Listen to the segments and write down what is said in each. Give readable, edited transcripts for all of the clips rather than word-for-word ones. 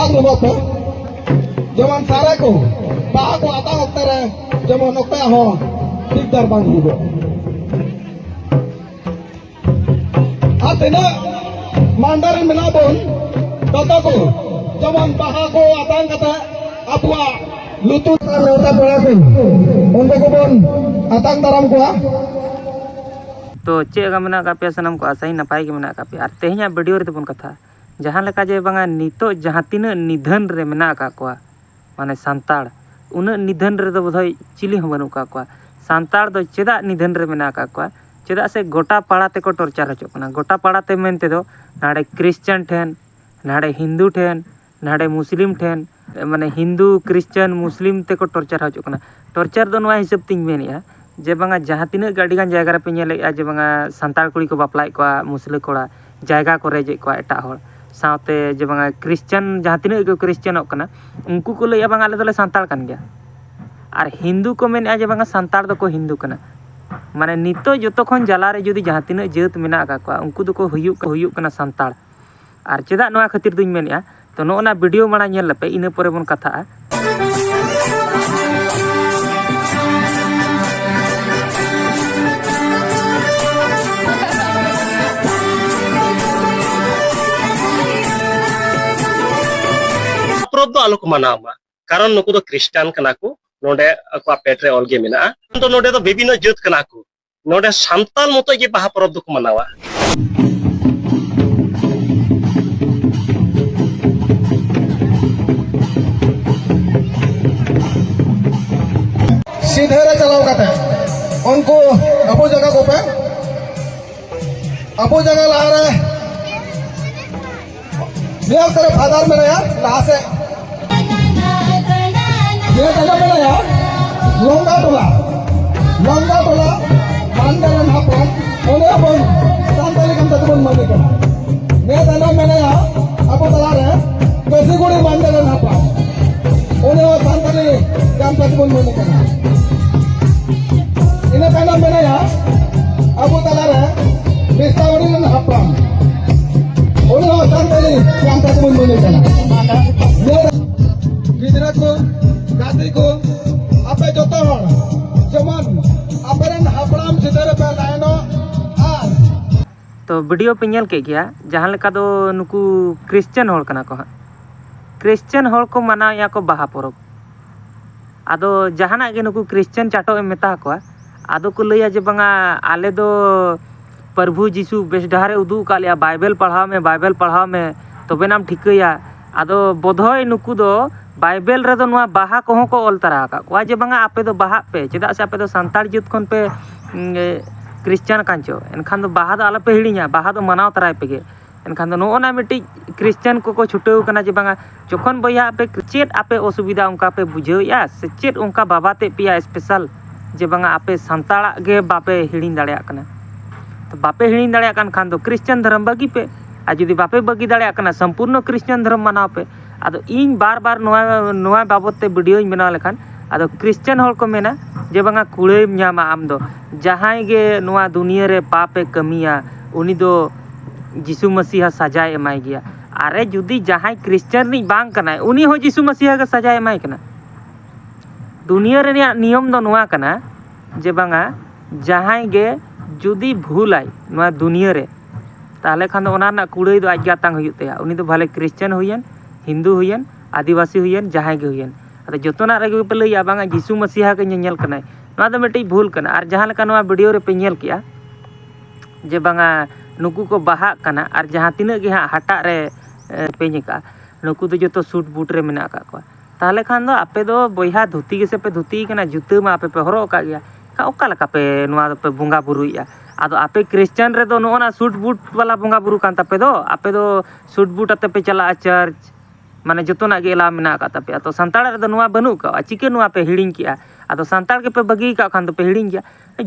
ᱵᱟᱝ ᱧᱟᱢᱚᱜ ᱛᱮ ᱡᱮᱢᱚᱱ ᱥᱟᱨᱮ ᱠᱚ ᱵᱟᱦᱟ ᱠᱚ ᱟᱛᱟᱝ ᱚᱠᱛᱮ ᱨᱮ ᱡᱮᱢᱚन ᱚᱠᱚᱭᱟᱜ ᱦᱚᱸ ᱫᱤᱠᱫᱟᱨ ᱵᱟᱝ ᱦᱩᱭᱩᱜᱼᱟ ᱟᱨ ᱛᱤᱱᱟᱹᱜ ᱢᱟᱱᱰᱟᱨ ᱢᱮᱱᱟᱜ ᱵᱚᱱ ᱛᱚᱛᱚ ᱠᱚ ᱡᱮᱢᱚन ᱵᱟᱦᱟ ᱠᱚ ᱟᱛᱟᱝ ᱠᱟᱛᱮ ᱟᱵᱚᱣᱟᱜ ᱞᱩᱛᱩᱨ ᱱᱮᱣᱛᱟ ᱯᱮᱲᱟ ᱠᱚ उनको को बन आतंक दाराम को तो चेगा मेना कापे सनम को आसाई नपाय के मेना कापे और तेहኛ वीडियो रे तबन कथा जहां लेका जे बांगा नितो जहां तीन निधन रे मेना का कोआ माने सांताड़ उन निधन रे दो बधई चिली हम बनु का कोआ सांताड़ दो चेदा निधन रे मेना का कोआ चेदा से गोटा पाड़ा ते को टॉर्चर हचो कना गोटा पाड़ा ते मेनते दो नाडे क्रिश्चियन ठेन नाडे हिंदू ठेन नाडे मुस्लिम ठेन माने हिंदू क्रिश्चियन मुस्लिम ते को टॉर्चर हचो कना टॉर्चर दो नवा हिसाब तिंग मेनिया जे बांगा जहां तीन गाड़ी गान जायगा रे पे नेलेया जे बांगा सांताड़ कुड़ी को बापलाय को मुस्लिम कोड़ा जायगा को रेजे को एटा हर साथे जे बांगा क्रिश्चियन जहां तीन को क्रिश्चियन कना उनको को लैया बांगा आले दोले सांताड़ कान गया और हिंदू को मेनया जे बांगा सांताड़ दो को हिंदू कना माने नितो जतो खन जाला रे जदी जहां तीन जेत मेना का को उनको दो को हुयु कना सांताड़ और चेदा नवा खातिर दुñ मेनया तो नोना वीडियो माना नेल लपे इना परे बन कथा परब आलो को मनावा कारण नुकु दो क्रिश्चियन कना को नोडे अको पेट्रे ऑलगे मेना तो नोडे तो विभिन्न जात कना को नोडे सांताल मतो जे बाहा परब दो को मनावा सीधे रे चलाओ कते उनको अबो जगह को पे अबो जगह ला रहे मेरे तेरे फादर में यार ला से ये जगह पे यार लोंगा टोला मानदरन हापन ओने अपन सांताली कम तक बन माने का मेरे तना मैंने यार अबो तला रहे कैसे गुड़ी मानदरन हापन ओने सांताली कम तक बन माने का ina kana mena ya abu talara bestawari na hapam ono santali yang tak mun kana gidra ko gati ko ape joto hor jeman aparen hapram sidare pe laino ar तो वीडियो पे नेल के गया जहां लेका दो नुकु Christian whole कना को Christian whole को मना या को बाहा परब आदो जहाना के नुकु क्रिश्चियन चाटो मेता को आदो को लैया जे बांगा आले दो प्रभु जीशु बेस डहारे उदू का लिया बाइबल पढ़ाओ में तबे नाम ठिकया आदो बोधय नुकु दो बाइबल रे दो नुआ बाहा कोहो को ऑल तरा का कोआ जे बांगा आपे दो बाहा पे चेदा से आपे दो सांताड़ जित कोन पे क्रिश्चियन कांचो एनखान दो बाहा दो आला पे हिड़िया बाहा दो मनाव तराय पेगे एनखान दो नोना मिट्टी क्रिश्चियन को छुटेव कना जे बांगा जखन बया आपे चेत आपे असुविधा उनका पे बुझेया से चेत उनका बाबाते पिया स्पेशल जे बांगा आपे सांताड़ा गे बापे हिड़िन दाड़िया कना तो बापे हिड़िन दाड़िया कान खान दो क्रिश्चियन धर्म बगी पे आ जुदी बापे बगी दाड़िया कना संपूर्ण क्रिश्चियन धर्म मनाव पे आदो इन बार नोआ बाबत ते वीडियो बनाव लेखान आदो क्रिश्चियन होल को मेना जे बांगा कुड़ेम न्यामा आम दो जहां गे नोआ दुनिया रे पापे कमिया उनी दो जीशु मसीहा सजाय एमाय गया अरे जुदी जहां क्रिश्चियन नी बांग कना उनी हो जीशु मसीहा के सजाय एमाय कना दुनिया रे नियम दो नोआ कना जे बांगा जहां गे जुदी भूल आय नोआ दुनिया रे ताले खान दो ओना ना कुड़ाई दो आज्ञा तांग हुयु तया उनी दो भले क्रिश्चियन हुयन हिंदू हुयन आदिवासी हुयन जहां गे हुयन अरे जतोना रे पे लैया बांगा जीशु मसीहा के नेल कना नोआ दो मिटई भूल कना और जहां लेका नोआ वीडियो रे पे नेल किया जे बांगा नुकु को बाहा कना और जहां तिना गे हटा रे पेñ का नुकु दो जतो सूट बूट रे मेना का को ताले खान दो आपे दो बोया धुती के से पे धुती कना जुते मा आपे पे हरो का गया का ओका लका पे नोआ पे बुंगा बुरुया आदो आपे क्रिश्चियन रे दो नोना सूट बूट वाला बुंगा बुरु कान तापे दो आपे दो सूट बूट आते पे चला चर्च माने जतोना गे ला मेना का तापे तो सांताड़ रे दो नोआ बनु का चिके नोआ पे हिड़िन किया आदो सांताड़ के पे बगी का खान दो पे हिड़िन गया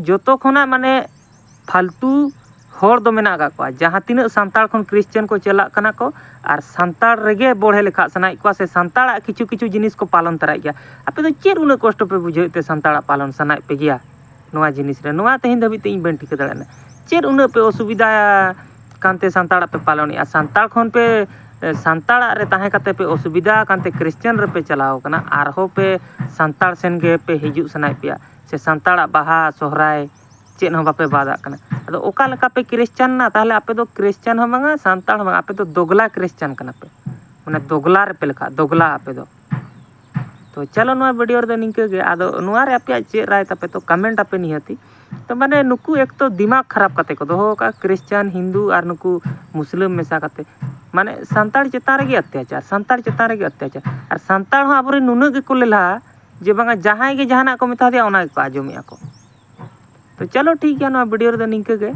जतो खोना माने फालतू होर दो मेना का को जहां तीन सांताड़ खन क्रिश्चियन को चला कना को और सांताड़ रेगे बढ़े लेखा सनाई को से सांताड़ा किछु किछु जिनिस को पालन तराय गया आपे दो चेर उन कष्ट पे बुझेते सांताड़ा पालन सनाई पे गया नोआ जिनिस रे नोआ तेहिन धबी ते इन बन ठिक दड़ाना चेर उन पे असुविधा कांते सांताड़ा पे पालन या सांताड़ खन पे सानताड़ा रे ताहे कते पे असुविधा कानते क्रिश्चियन रे पे चलाओ कना आरहो पे सानताड़ सेन गे पे हिजु सनाय पिया से सानताड़ा बाहा सोहराय चेन हो बापे बादा कना अदो ओका लका पे क्रिश्चियन ना ताहले आपे दो क्रिश्चियन हो बांगा सानताड़ हो बांगा आपे तो दोगला क्रिश्चियन कना पे माने दोगला रे पे लिखा दोगला आपे दो तो चलो नोआ वीडियो रे निंके गे आदो नोआ रे आपे चे राय तापे तो कमेंट आपे निहती तो माने नुकु एक तो दिमाग खराब कते को दोहो का क्रिश्चियन हिंदू और नुकु मुस्लिम मेसा कते माने सानताड़ चेतान रे अत्याचार सानताड़ चेतान रे अत्याचार और सानताड़ हो आबरे नुनु गे को लेला जे बांगा जहां गे जहाना को मिता दिया ओना को आजोमिया को तो चलो ठीक है नोआ वीडियो रे निंके गे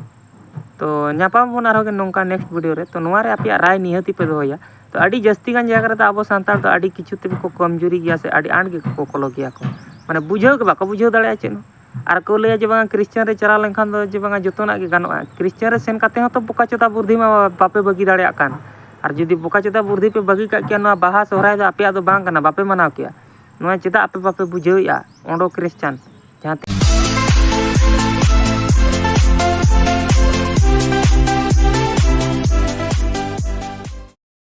तो ᱧᱟᱯᱟᱢ ᱵᱚᱱ ᱟᱨᱦᱚᱸ ᱜᱮ ᱱᱚᱝᱠᱟ ᱱᱮᱠᱥᱴ ᱵᱷᱤᱰᱤᱭᱳ ᱨᱮ ᱛᱚ ᱱᱚᱣᱟ ᱨᱮ ᱟᱯᱮᱭᱟᱜ ᱨᱟᱭ ᱱᱤᱦᱟᱹᱛᱤ ᱯᱮ ᱫᱚᱦᱚᱭᱟ तो अड़ी जस्ती गान जगह रे अब सानताड़ तो अड़ी किछु ते को कमजोरी गया से अड़ी आंट गे को कलो गया को माने बुझाव के बाको बुझाव दाड़े चेन और को ले जे बांगा क्रिश्चियन रे चला लेनखान दो जे बांगा जतोना गे गानोआ क्रिश्चियन रे सेन काते हो तो बोका चोदा बुद्धि मा बापे बगी दाड़े कान और जदी बोका चोदा बुद्धि पे बगी का किया नोआ बाहा सोहराय दो आपे दो बांग कना बापे मनाव किया नोआ चेदा आपे बापे बुझावया ओंडो क्रिश्चियन जहां